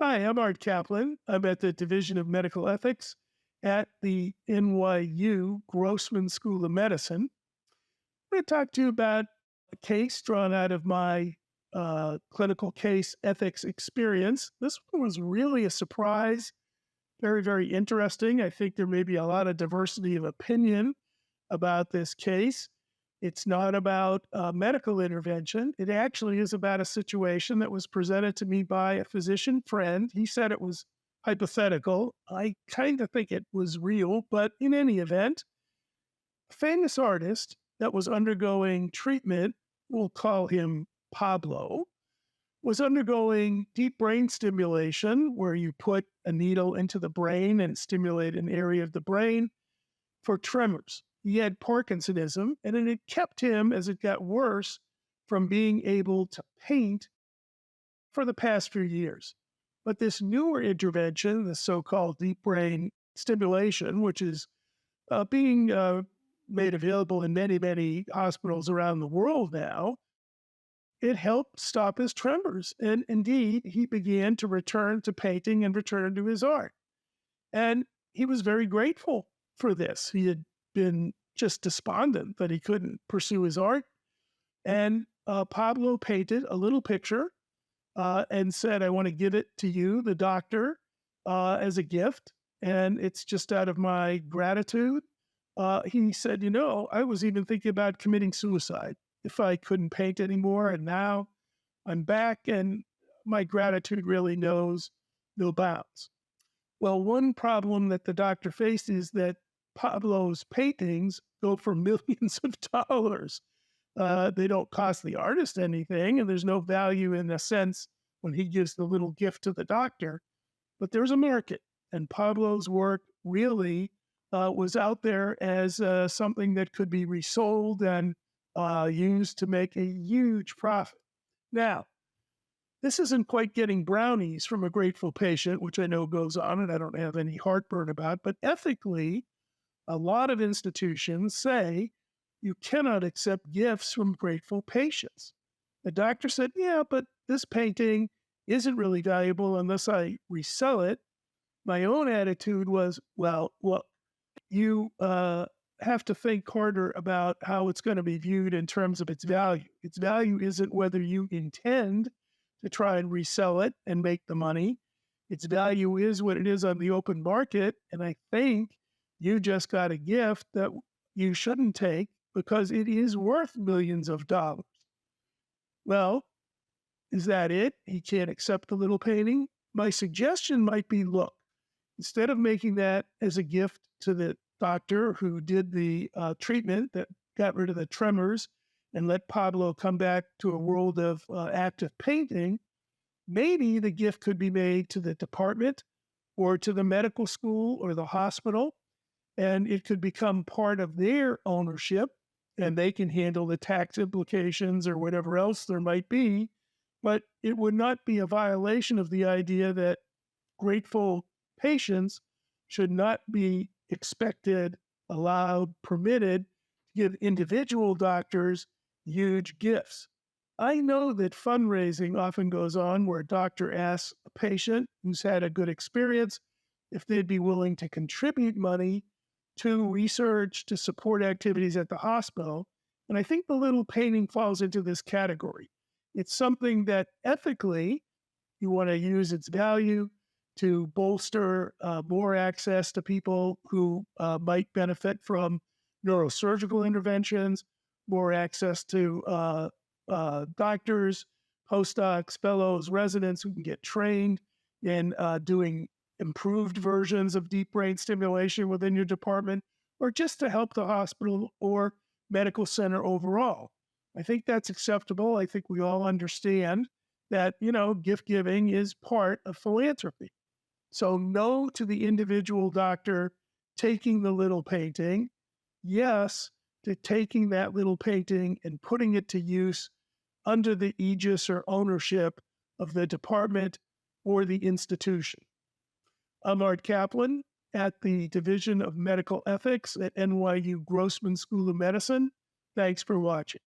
Hi, I'm Art Caplan. I'm at the Division of Medical Ethics at the NYU Grossman School of Medicine. I'm going to talk to you about a case drawn out of my clinical case ethics experience. This one was really a surprise, very, very interesting. I think there may be a lot of diversity of opinion about this case. It's not about medical intervention. It actually is about a situation that was presented to me by a physician friend. He said it was hypothetical. I kind of think it was real, but in any event, a famous artist that was undergoing treatment, we'll call him Pablo, was undergoing deep brain stimulation, where you put a needle into the brain and stimulate an area of the brain for tremors. He had parkinsonism, and it had kept him, as it got worse, from being able to paint for the past few years. But this newer intervention, the so-called deep brain stimulation, which is being made available in many, many hospitals around the world now, it helped stop his tremors. And indeed, he began to return to painting and return to his art. And he was very grateful for this. He had been just despondent that he couldn't pursue his art. And Pablo painted a little picture and said, I want to give it to you, the doctor, as a gift. And it's just out of my gratitude. He said, I was even thinking about committing suicide if I couldn't paint anymore. And now I'm back, and my gratitude really knows no bounds. Well, one problem that the doctor faced is that Pablo's paintings go for millions of dollars. They don't cost the artist anything, and there's no value in a sense when he gives the little gift to the doctor. But there's a market, and Pablo's work really was out there as something that could be resold and used to make a huge profit. Now, this isn't quite getting brownies from a grateful patient, which I know goes on and I don't have any heartburn about, but ethically, a lot of institutions say you cannot accept gifts from grateful patients. The doctor said, yeah, but this painting isn't really valuable unless I resell it. My own attitude was, well, look, you have to think harder about how it's going to be viewed in terms of its value. Its value isn't whether you intend to try and resell it and make the money. Its value is what it is on the open market. And I think you just got a gift that you shouldn't take because it is worth millions of dollars. Well, is that it? He can't accept the little painting? My suggestion might be, look, instead of making that as a gift to the doctor who did the treatment that got rid of the tremors and let Pablo come back to a world of active painting, maybe the gift could be made to the department or to the medical school or the hospital, and it could become part of their ownership, and they can handle the tax implications or whatever else there might be. But it would not be a violation of the idea that grateful patients should not be expected, allowed, permitted to give individual doctors huge gifts. I know that fundraising often goes on where a doctor asks a patient who's had a good experience if they'd be willing to contribute money to research, to support activities at the hospital. And I think the little painting falls into this category. It's something that ethically you want to use its value to bolster more access to people who might benefit from neurosurgical interventions, more access to doctors, postdocs, fellows, residents who can get trained in doing improved versions of deep brain stimulation within your department, or just to help the hospital or medical center overall. I think that's acceptable. I think we all understand that, gift giving is part of philanthropy. So no to the individual doctor taking the little painting. Yes to taking that little painting and putting it to use under the aegis or ownership of the department or the institution. I'm Art Caplan at the Division of Medical Ethics at NYU Grossman School of Medicine. Thanks for watching.